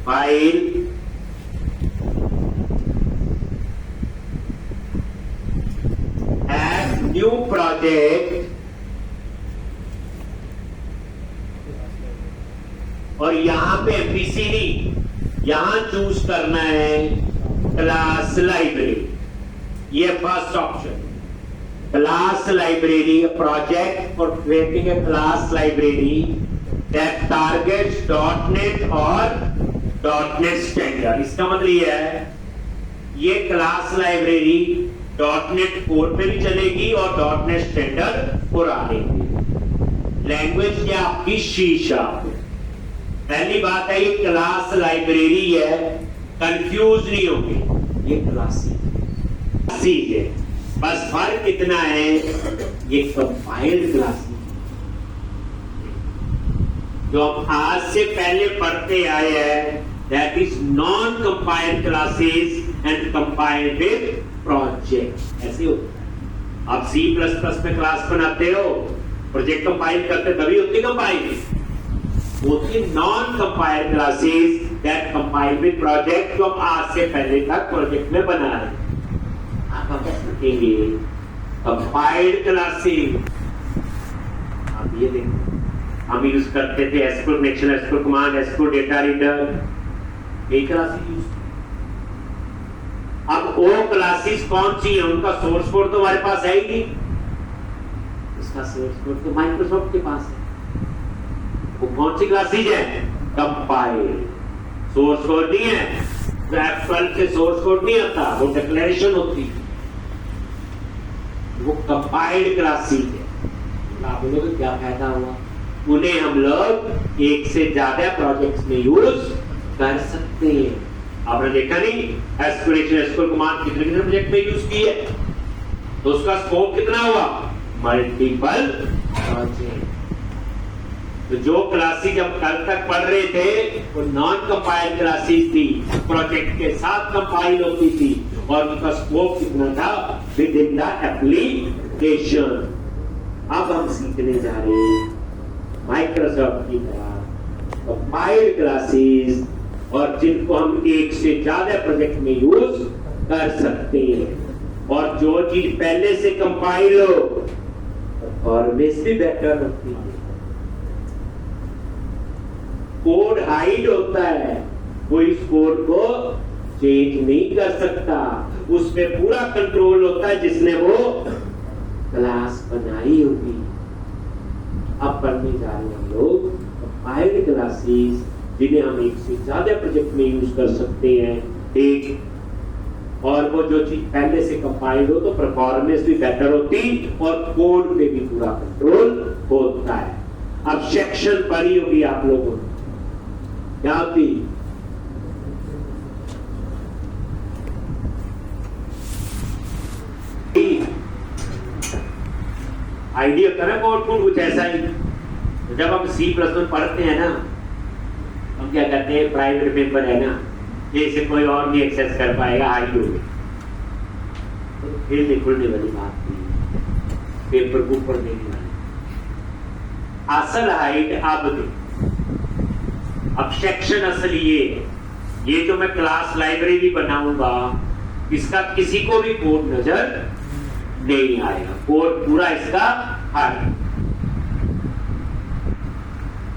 File add new project और यहां पे एमपीसीडी यहां चूज करना है क्लास लाइब्रेरी। ये first option class library project for creating a class library that targets .NET और .NET स्टैंडर्ड। इसका मतलब ये है ये क्लास लाइब्रेरी .NET कोर पे भी चलेगी और .NET स्टैंडर्ड पर आएगी। लैंग्वेज क्या आपकी C#। पहली बात है ये क्लास लाइब्रेरी है, कंफ्यूज नहीं होगी, ये क्लास है। बस फर्क कितना है, ये कंपाइल्ड क्लास जो हम आज से पहले पढ़ते आए हैं that is non compiled classes and compiled with project. ऐसे होता है। आप C++ में क्लास बनाते हो, प्रोजेक्ट कंपाइल करते तभी होती कंपाइल होती non compiled classes that compile with project जो हम आज से पहले तक प्रोजेक्ट में बना रहे हैं। आप देखेंगे कंपाइल्ड क्लासेस, आप ये देखो हम यूज करते थे SQL connection, SQL command, SQL data reader, ये क्लासेस यूज। अब वो क्लासेस कौन सी है, उनका सोर्स कोड तो हमारे पास है ही नहीं, इसका सोर्स कोड तो माइक्रोसॉफ्ट के पास है। वो कौन सी क्लासेस है, कंपाइल्ड। सोर्स कोड नहीं है, F12 से सोर्स कोड नहीं आता, वो डिक्लेरेशन होती है, वो कंपाइल्ड क्लासेस है। आप बोलोगे क्या फायदा हुआ, उन्हें हम लोग एक से ज्यादा प्रोजेक्ट्स में यूज कर सकते हैं। आपने देखा नहीं SQL कमांड कितने कितने प्रोजेक्ट में यूज की है, तो उसका स्कोप कितना हुआ, मल्टीपल प्रोजेक्ट। तो जो क्लासेस हम कल तक पढ़ रहे थे वो नॉन कंपाइल्ड क्लासेस थी, प्रोजेक्ट के साथ कंपाइल होती थी और उनका स्कोप कितना था, विद इन द एप्लीकेशन। अब हम सीखने जा रहे हैं माइक्रोसॉफ्ट की तरह कंपाइल्ड क्लासेस और जिनको हम एक से ज्यादा प्रोजेक्ट में यूज कर सकते हैं। और जो चीज पहले से कंपाइल हो परफॉर्मेंस भी बेटर होती है। कोड हाइड होता है, कोई इस कोड को चेंज नहीं कर सकता, उसमें पूरा कंट्रोल होता है जिसने वो क्लास बनाई होगी। अब पढ़ने जा रहे हैं हम लोग कंपाइल्ड क्लासेस जिन्हें हम एक से ज्यादा प्रोजेक्ट में यूज कर सकते हैं। एक और वो जो चीज पहले से कंपाइल्ड हो तो परफॉर्मेंस भी बेटर होती और कोड पे भी पूरा कंट्रोल होता है। अब सेक्शन पढ़ी होगी आप लोगों ने, क्या होती, आइडिया करें कोड कुछ ऐसा ही। तो जब हम C++ पढ़ते हैं ना, हम क्या करते हैं, प्राइवेट पेपर है ना, जैसे कोई और नहीं एक्सेस कर पाएगा, हाइड हो गया तो फिर नहीं खुलने वाली बात नहीं, पेपर को ऊपर देने वाली असल हाइड। अब सेक्शन असल ये जो मैं क्लास लाइब्रेरी बनाऊंगा इसका किसी को भी कोड नजर नहीं आएगा, कोड पूरा इसका हट।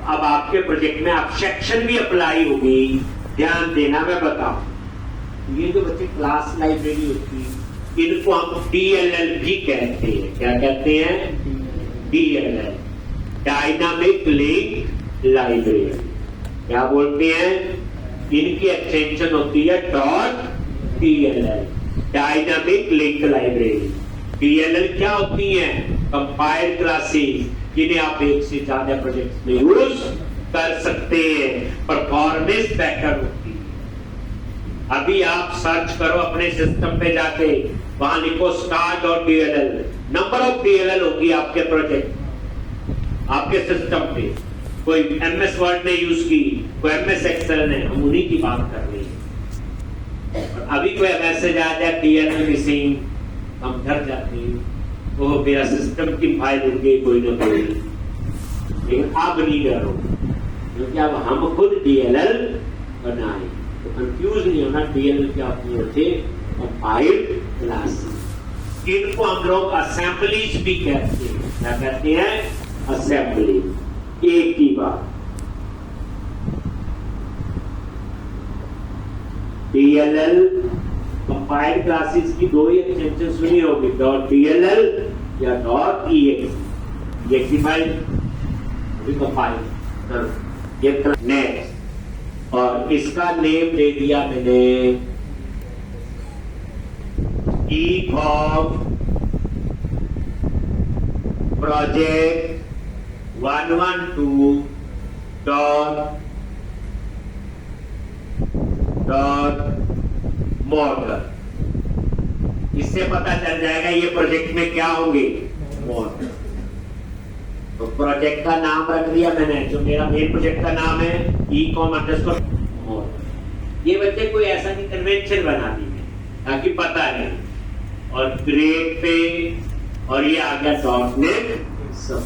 अब आपके प्रोजेक्ट में आप सेक्शन भी अप्लाई होगी, ध्यान देना मैं बताऊं। ये जो बच्चे क्लास लाइब्रेरी होती है इनको हम DLL भी कहते हैं। क्या कहते हैं, DLL, डायनामिक लिंक लाइब्रेरी। क्या बोलते हैं, इनकी एक्सटेंशन होती है .DLL, dynamic link library. DLL क्या होती है, कंपाइल्ड क्लासेस जिन्हें आप एक से ज्यादा प्रोजेक्ट्स में यूज कर सकते हैं, परफॉर्मेंस बेटर होती है। अभी आप सर्च करो अपने सिस्टम पे जाके, वहां लिखो star.dll, नंबर ऑफ DLL होगी आपके प्रोजेक्ट, आपके सिस्टम पे। कोई MS वर्ड ने यूज की, कोई MS एक्सेल ने, हम उन्हीं की बात कर रहे हैं। अभी कोई मैसेज आ जाए DLL मिसिंग, हम डर जाते हैं, वो मेरा सिस्टम की फाइल उड़ गई कोई ना कोई। लेकिन अब नहीं डरो, क्योंकि अब हम खुद DLL बनाए। तो कंफ्यूज नहीं होना, डीएलएल क्या होते हैं, कंपाइल्ड क्लासेस। इनको हम लोग असेंबलीज भी कहते हैं। क्या कहते हैं? असेंबली। एक ही बात, डीएलएल कंपाइल्ड क्लासेस की दो ही एक्सटेंशन सुनी होगी, डॉट डीएलएल या डॉट ईएक्स। ये की फाइल कंपाइल ये नेक्स्ट, और इसका नेम दे दिया मैंने ECOM प्रोजेक्ट 112 डॉट मॉडल। इससे पता चल जाएगा ये प्रोजेक्ट में क्या होंगे, मॉडल। तो प्रोजेक्ट का नाम रख दिया मैंने, जो मेरा मेन प्रोजेक्ट का नाम है ECOM अंडरस्कोर मॉडल। ये बच्चे कोई ऐसा नहीं कन्वेंशन बना दी ताकि पता नहीं, और ग्रेड पे, और ये आ गया डॉट नेट सब।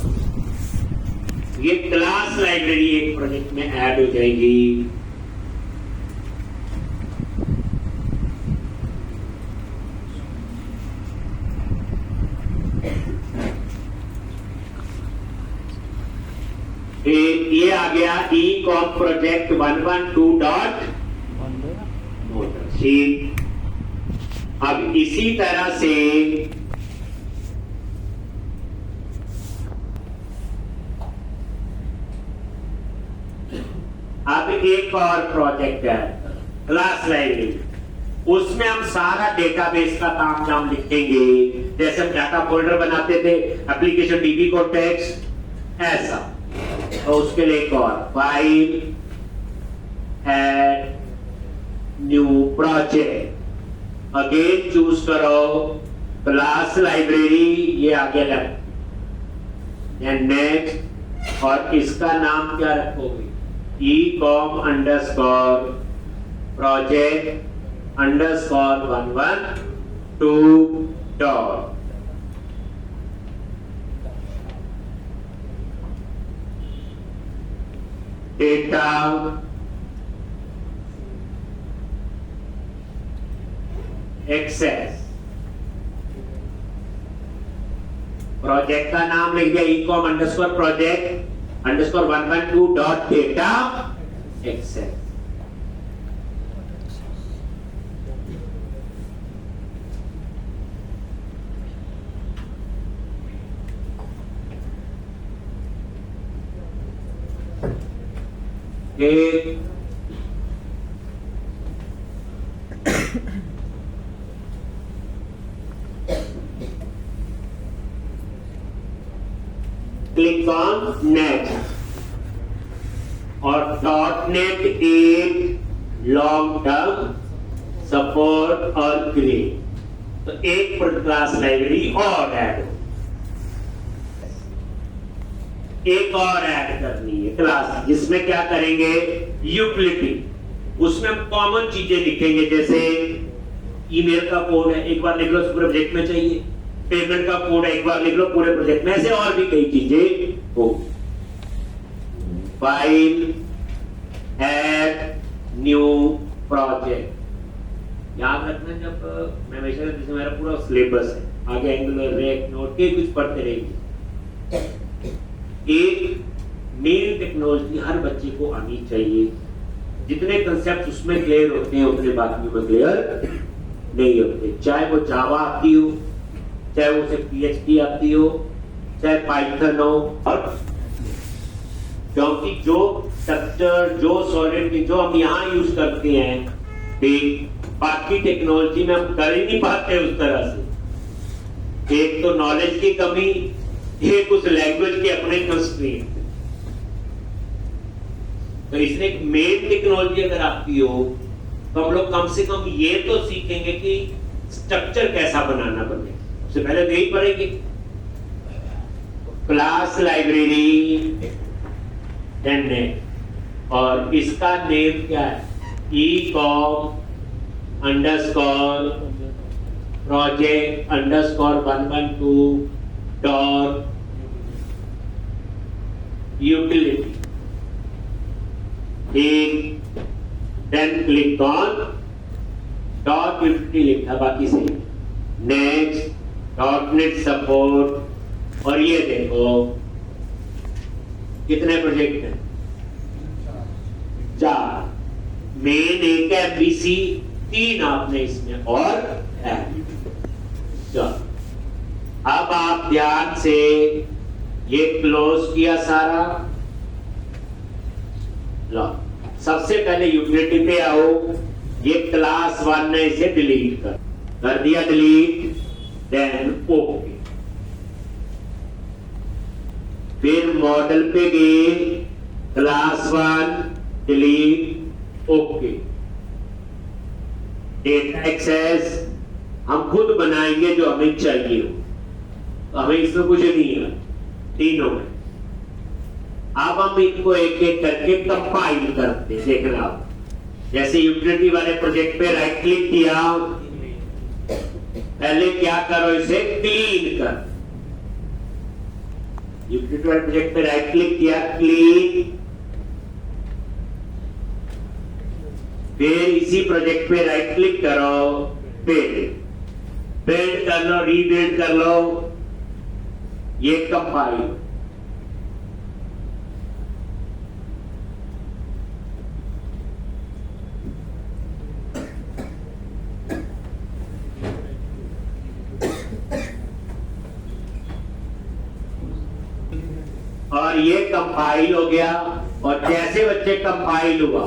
ये क्लास लाइब्रेरी एक प्रोजेक्ट में ऐड हो जाएगी। ये आ गया ECOM प्रोजेक्ट 112 डॉट मॉडल। अब इसी तरह से अब एक और प्रोजेक्ट है क्लास लाइब्रेरी। उसमें हम सारा डेटाबेस का काम नाम लिखेंगे, जैसे हम डाटा फोल्डर बनाते थे, एप्लीकेशन डीबी को टेक्स्ट ऐसा। तो उसके लिए एक और file add new project, again choose करो क्लास लाइब्रेरी, ये आ गया लेफ्ट एंड नेक्स्ट, और इसका नाम क्या रखोगे, ECOM underscore project underscore 112 dot data access. Project का नाम लिख दिया ECOM underscore project underscore 112 dot data access. एक क्लिक ऑन नेट, और डॉट नेट एक लॉन्ग टर्म सपोर्ट और ग्रेड। तो एक क्लास लाइब्रेरी और ऐड, एक और ऐड करनी है क्लास, जिसमें क्या करेंगे, यूटिलिटी। उसमें हम कॉमन चीजें लिखेंगे, जैसे ईमेल का कोड है, एक बार लिख लो पूरे प्रोजेक्ट में चाहिए, पेमेंट का कोड है, एक बार लिख लो पूरे प्रोजेक्ट में, ऐसे और भी कई चीजें हो। फाइल ऐड न्यू प्रोजेक्ट, याद रखना जब मैं हमेशा, जैसे मेरा पूरा सिलेबस है, आगे एंगुलर रिएक्ट नोड के कुछ पढ़ते रहेंगे। एक मेन टेक्नोलॉजी हर बच्चे को आनी चाहिए, जितने कंसेप्ट उसमें क्लियर होते हैं उतने बाकी में क्लियर नहीं होते। चाहे वो जावा आती हो, चाहे वो PHP आती हो, चाहे पाइथन हो, और क्योंकि जो स्ट्रक्चर, जो सॉलिड जो हम यहाँ यूज करते हैं, बाकी टेक्नोलॉजी में हम कर ही नहीं पाते उस तरह से। एक तो नॉलेज की कमी, एक उस लैंग्वेज के अपने कंस्ट्रेंट। तो इसलिए एक मेन टेक्नोलॉजी अगर आती हो तो हम लोग कम से कम ये तो सीखेंगे कि स्ट्रक्चर कैसा बनाना बने, सबसे पहले तो यही पढ़ेंगे। क्लास लाइब्रेरी और इसका नेम क्या है, ECOM underscore project underscore 112 dot utility. एक then click on dot utility लिखा, बाकी सही। नेक्स्ट डॉट नेट सपोर्ट, और ये देखो कितने प्रोजेक्ट हैं, 4। मेन एक है एमबीसी, 3 आपने इसमें और चलो। अब आप ध्यान से ये क्लोज किया सारा। लो, सबसे पहले यूटिलिटी पे आओ, ये क्लास 1 ने इसे डिलीट कर दिया, डिलीट, देन ओके। फिर मॉडल पे गए, class 1 delete, okay. Data access हम खुद बनाएंगे जो हमें चाहिए हो, तो हमें इसमें कुछ नहीं है, तीनों में। अब हम इनको एक एक करके कंपाइल करते हैं, देखना आप। जैसे यूटिलिटी वाले प्रोजेक्ट पे राइट क्लिक किया, पहले क्या करो, इसे क्लीन कर। यूटिलिटी वाले प्रोजेक्ट पे राइट क्लिक किया, क्लीन। फिर इसी प्रोजेक्ट पे राइट क्लिक करो, बिल्ड कर लो, रीबिल्ड कर लो, ये कंपाइल। और ये कंपाइल हो गया। और जैसे बच्चे कंपाइल हुआ,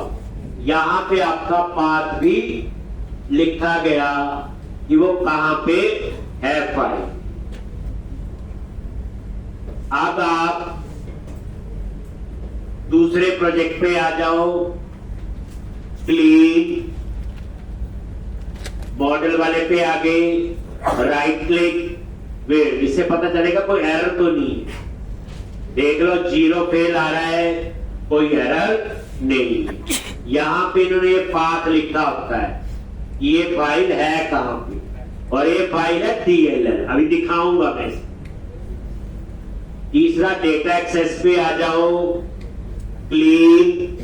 यहां पे आपका पाथ भी लिखा गया कि वो कहां पे है फाइल। अब आप दूसरे प्रोजेक्ट पे आ जाओ, क्लीन, मॉडल वाले पे आ गए, राइट क्लिक, वेट। इससे पता चलेगा कोई एरर तो नहीं है। देख लो 0 फेल आ रहा है, कोई एरर नहीं। यहां पे इन्होंने ये पाथ लिखा होता है, ये फाइल है कहां पे, और ये फाइल है DLL, अभी दिखाऊंगा मैं। तीसरा डेटा एक्सेस पे आ जाओ, क्लीन,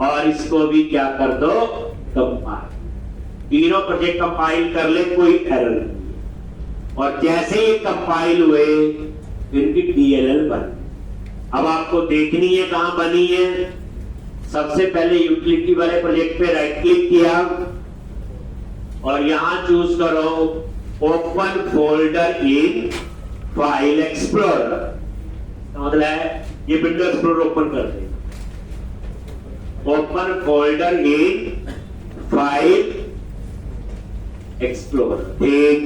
और इसको भी क्या कर दो, कंपाइल। तीनों प्रोजेक्ट कंपाइल कर ले, कोई एरर नहीं। और जैसे ये कंपाइल हुए, इनकी DLL बन। अब आपको देखनी है कहां बनी है। सबसे पहले यूटिलिटी वाले प्रोजेक्ट पे राइट क्लिक किया, और यहां चूज करो open folder in file explorer. मतलब है ये विंडो एक्सप्लोरर ओपन कर दे। Open folder in file explorer, ठीक।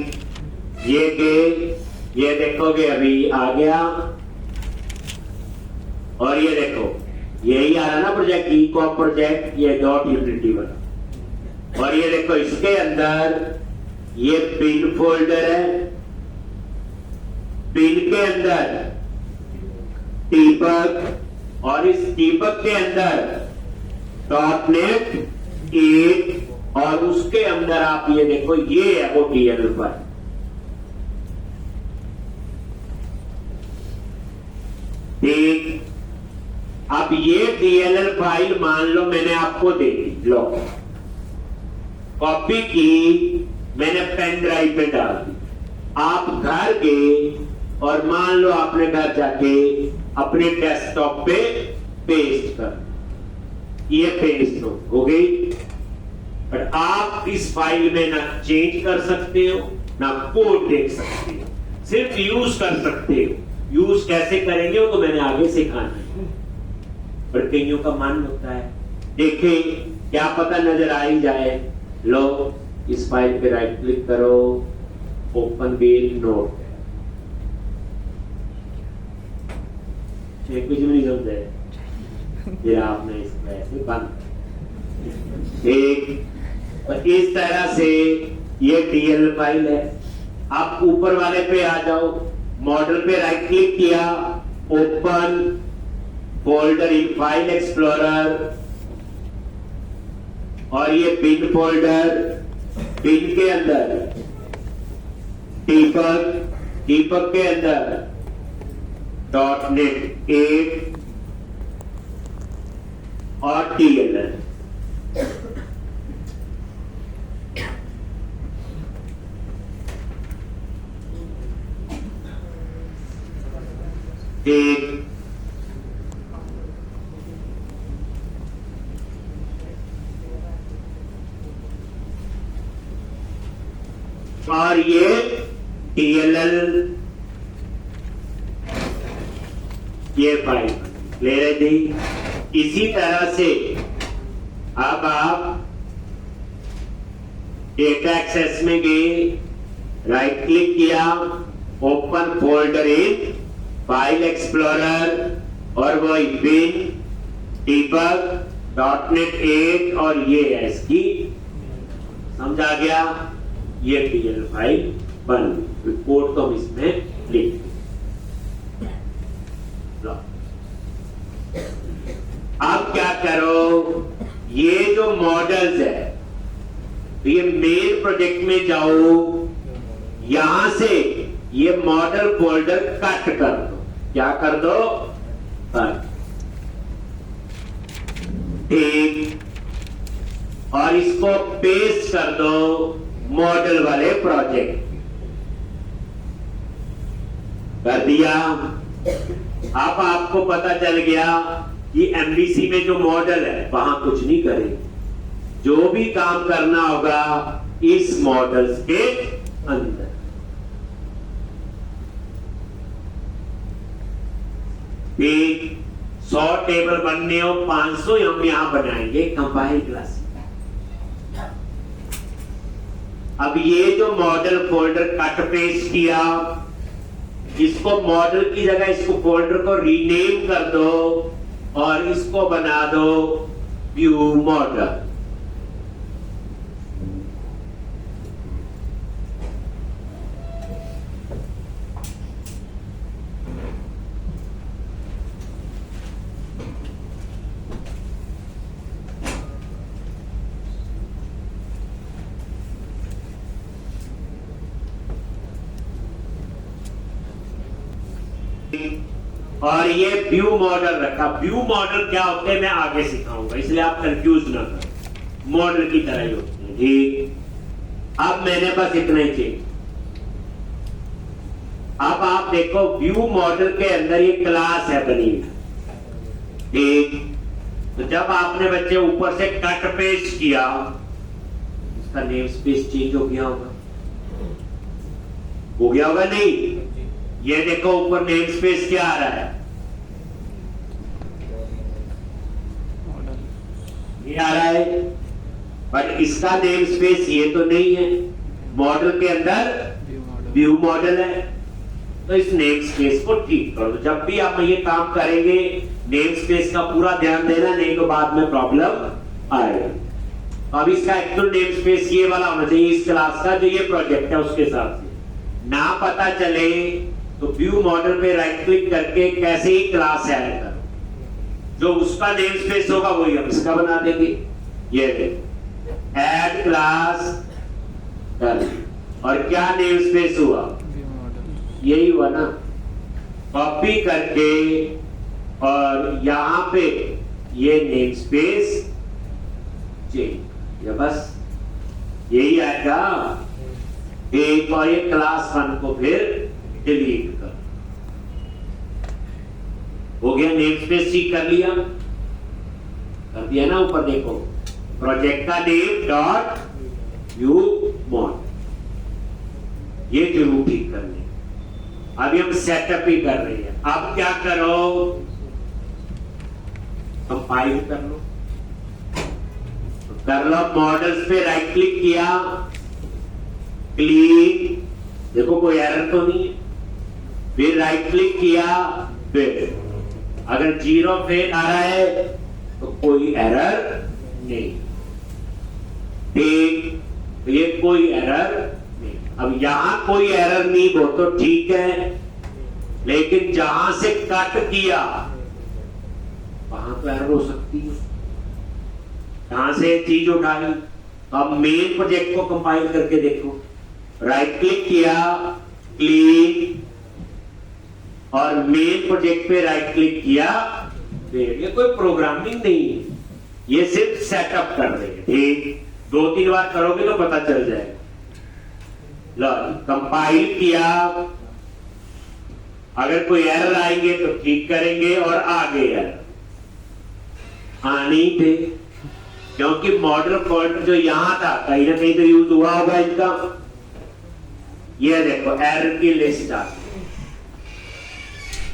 ये देखोगे अभी आ गया। और ये देखो यही आ रहा ना प्रोजेक्ट, ईकॉम प्रोजेक्ट, ये डॉट यूटिलिटी वाला। और ये देखो इसके अंदर ये पिन फोल्डर है, पिन के अंदर टीबग, और इस टीबग के अंदर .NET 8, और उसके अंदर आप ये देखो ये है वो DLL फाइल। ठीक, अब ये DLL फाइल मान लो मैंने आपको दे दी, लो कॉपी की, मैंने पेन ड्राइव पे डाल दी। आप घर गए और मान लो आपने घर जाके अपने डेस्कटॉप पे पेस्ट कर, ये पेस्ट हो गई। पर आप इस फाइल में ना चेंज कर सकते हो, ना कोड देख सकते हो, सिर्फ यूज कर सकते हो। यूज कैसे करेंगे वो तो मैंने आगे सिखाना है, पर कईयों का मन होता है देखे क्या पता नजर आ ही जाए। लो इस फाइल पे राइट क्लिक करो, ओपन बिल नोट, कुछ भी नहीं समझे, फिर आपने इसको ऐसे बंद। एक इस तरह से ये DLL फाइल है। आप ऊपर वाले पे आ जाओ, मॉडल पे राइट क्लिक किया, open folder in file explorer, और ये पिन फोल्डर, पिन के अंदर टीपक के अंदर .NET 8 और DLL। और ये DLL, ये फाइल ले रहे थे। इसी तरह से अब आप डेटा एक्सेस में गए, राइट क्लिक किया, open folder in file explorer और वो बिन डीबग .NET 8 और ये है इसकी, समझ आ गया। ये DLL फाइल बन गई, कोड तो हम इसमें लिख लो। अब क्या करो, ये जो मॉडल्स है तो ये मेन प्रोजेक्ट में जाओ, यहां से ये मॉडल फोल्डर कट कर दो। क्या कर दो? कट। ठीक, और इसको पेस्ट कर दो मॉडल वाले प्रोजेक्ट। कर दिया। अब आपको पता चल गया कि MVC में जो मॉडल है वहां कुछ नहीं करेंगे, जो भी काम करना होगा इस मॉडल्स के अंदर। एक 100 टेबल बनने हो, 500 हम यहां बनाएंगे कंपाइल क्लास। अब ये जो मॉडल फोल्डर कट पेस्ट किया, इसको मॉडल की जगह इसको फोल्डर को रीनेम कर दो और इसको बना दो व्यू मॉडल। और ये व्यू मॉडल रखा। व्यू मॉडल क्या होते हैं मैं आगे सिखाऊंगा, इसलिए आप कंफ्यूज ना करें, मॉडल की तरह ही होते हैं। ठीक, अब मैंने बस इतना ही चाहिए। अब आप देखो व्यू मॉडल के अंदर ये क्लास है बनी हुई। ठीक, तो जब आपने बच्चे ऊपर से कट पेस्ट किया, इसका नेम स्पेस चेंज हो गया होगा, नहीं? ये देखो ऊपर नेम स्पेस क्या आ रहा है, ये आ रहा है, पर इसका नेम स्पेस ये तो नहीं है। मॉडल के अंदर व्यू मॉडल है, तो इस नेम स्पेस को ठीक करो। जब भी आप ये काम करेंगे नेम स्पेस का पूरा ध्यान देना, नहीं तो बाद में प्रॉब्लम आएगा। अब इसका एक्चुअल नेम स्पेस ये वाला होना चाहिए, इस क्लास का जो ये प्रोजेक्ट है उसके साथ ना पता चले तो व्यू मॉडल पे राइट क्लिक करके कैसे ही क्लास ऐड करो, जो उसका नेम स्पेस होगा वही हम इसका बना देंगे। ये देखो ऐड क्लास कर, और क्या नेम स्पेस हुआ, यही हुआ ना। कॉपी करके और यहां पे ये नेम स्पेस चेंज, या बस यही आएगा। एक और ये क्लास 1 को फिर डिलीट कर, हो गया। नेम स्पेस ठीक कर लिया, कर दिया ना। ऊपर देखो प्रोजेक्ट का नेम डॉट व्यू मॉडल, ये जरूर ठीक कर ले। अभी हम सेटअप ही कर रहे हैं। अब क्या करो, कंपाइल कर लो, मॉडल्स पे राइट क्लिक किया, क्लीन, देखो कोई एरर तो नहीं है। फिर राइट क्लिक किया, फिर अगर 0 फेल आ रहा है तो कोई एरर नहीं। ठीक, तो ये कोई एरर नहीं। अब यहां कोई एरर नहीं हो तो ठीक है, लेकिन जहां से कट किया वहां तो एरर हो सकती है। यहां से चीज उठाई, अब मेन प्रोजेक्ट को कंपाइल करके देखो, राइट क्लिक किया, क्लीन, और मेन प्रोजेक्ट पे राइट क्लिक किया। ये कोई प्रोग्रामिंग नहीं है, ये सिर्फ सेटअप कर रहे हैं। ठीक, 2-3 बार करोगे तो पता चल जाएगा। लो, कंपाइल किया, अगर कोई एरर आएंगे तो ठीक करेंगे, और आगे एरर आने थे, क्योंकि मॉडल फोल्डर जो यहां था कहीं ना कहीं तो यूज हुआ होगा इनका। ये देखो एरर की लिस्ट आ गई।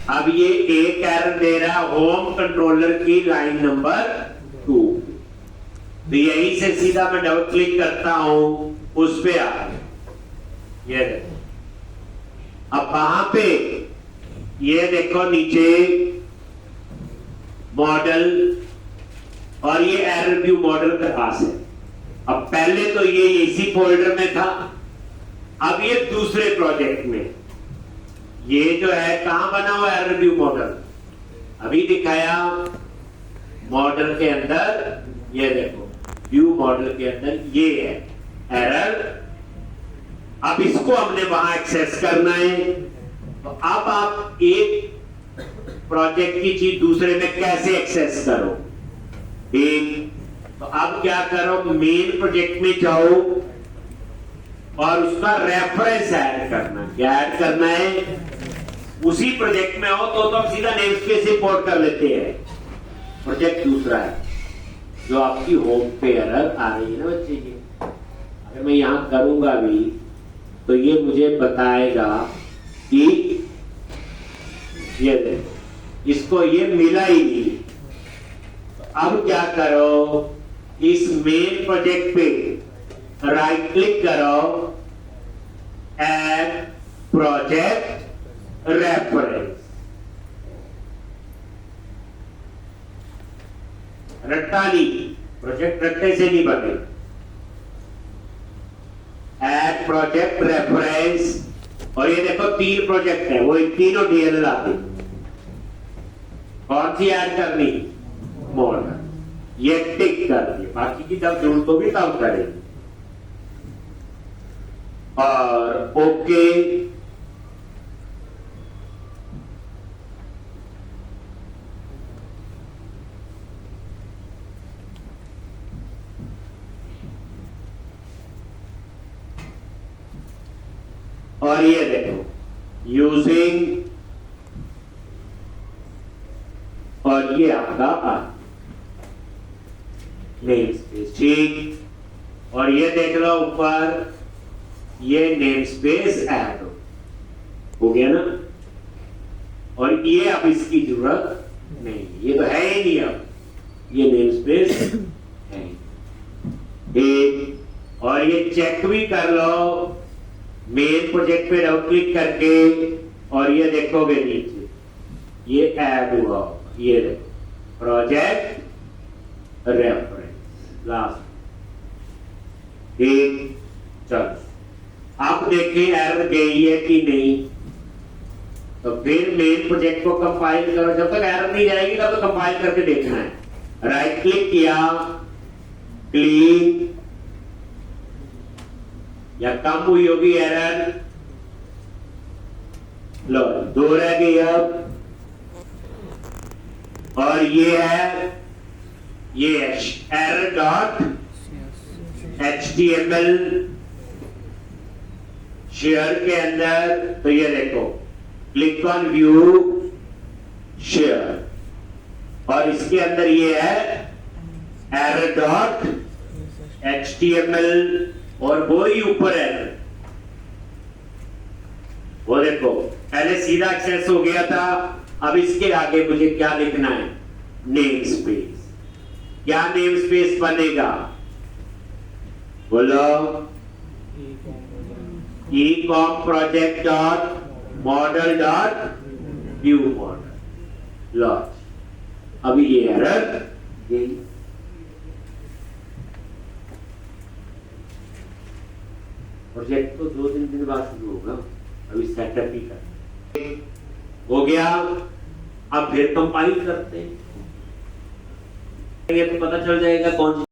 अब ये एक एरर दे रहा होम कंट्रोलर की लाइन नंबर 2, तो यहीं से सीधा मैं डबल क्लिक करता हूं, उस पे आ गया। ये देखो अब वहां पे ये देखो नीचे मॉडल और ये एरर व्यू मॉडल का पास है। अब पहले तो ये इसी फोल्डर में था, अब ये दूसरे प्रोजेक्ट में। ये जो है कहां बना हुआ एरर व्यू मॉडल, अभी दिखाया मॉडल के अंदर, ये देखो व्यू मॉडल के अंदर ये है एरर। अब इसको हमने वहां एक्सेस करना है। तो अब आप एक प्रोजेक्ट की चीज दूसरे में कैसे एक्सेस करो, एक तो अब क्या करो, मेन प्रोजेक्ट में जाओ और उसका रेफरेंस ऐड करना। क्या ऐड करना है, उसी प्रोजेक्ट में हो तो हम सीधा नेम स्पेस इंपोर्ट कर लेते हैं। प्रोजेक्ट दूसरा है जो आपकी होम पे एरर आ रही है ना बच्चे की। अगर मैं यहां करूंगा भी तो ये मुझे बताएगा कि ये देखो इसको ये मिला ही नहीं। अब क्या करो, इस मेन प्रोजेक्ट पे राइट क्लिक करो, ऐड प्रोजेक्ट रेफरेंस। रट्टा नहीं, प्रोजेक्ट रट्टे से नहीं बने। ऐड प्रोजेक्ट रेफरेंस, और ये देखो 3 प्रोजेक्ट है, वो तीनों डीएलएल आते। कौन सी ऐड करनी, मॉडल, ये टिक कर दिए, बाकी की जब जरूरत होगी तब करेंगे। और ओके, और ये देखो यूजिंग, और ये आपका नेम स्पेस, ठीक। और ये देख लो ऊपर ये नेम स्पेस ऐड हो गया ना। और ये अब इसकी जरूरत नहीं, ये तो है ही नहीं, अब ये नेम स्पेस है एक। और ये चेक भी कर लो मेन प्रोजेक्ट पे डबल क्लिक करके, और ये देखोगे नीचे ये ऐड हुआ, ये देखो प्रोजेक्ट रेफरेंस लास्ट एक। चलो आप देखें एरर गई है कि नहीं, तो फिर मेन प्रोजेक्ट को कंपाइल करो। जब तक एरर नहीं जाएगी तब तो कंपाइल करके देखना है। राइट क्लिक किया, क्लीन, या कम हुई होगी एरर, लो 2 रह गई अब। और ये है ये एरर डॉट HTML शेयर के अंदर, तो ये देखो क्लिक ऑन व्यू शेयर, और इसके अंदर ये है एरर डॉट HTML, और वो ही ऊपर एरर, वो देखो पहले सीधा एक्सेस हो गया था। अब इसके आगे मुझे क्या लिखना है, नेम स्पेस। क्या नेम स्पेस बनेगा, बोलो, ecom project dot model dot view model launch. अभी ये एरर गई। प्रोजेक्ट तो 2-3 दिन बाद शुरू होगा, अभी सेटअप ही कर हो गया। अब फिर कंपाइल करते हैं, ये तो पता चल जाएगा कौन सी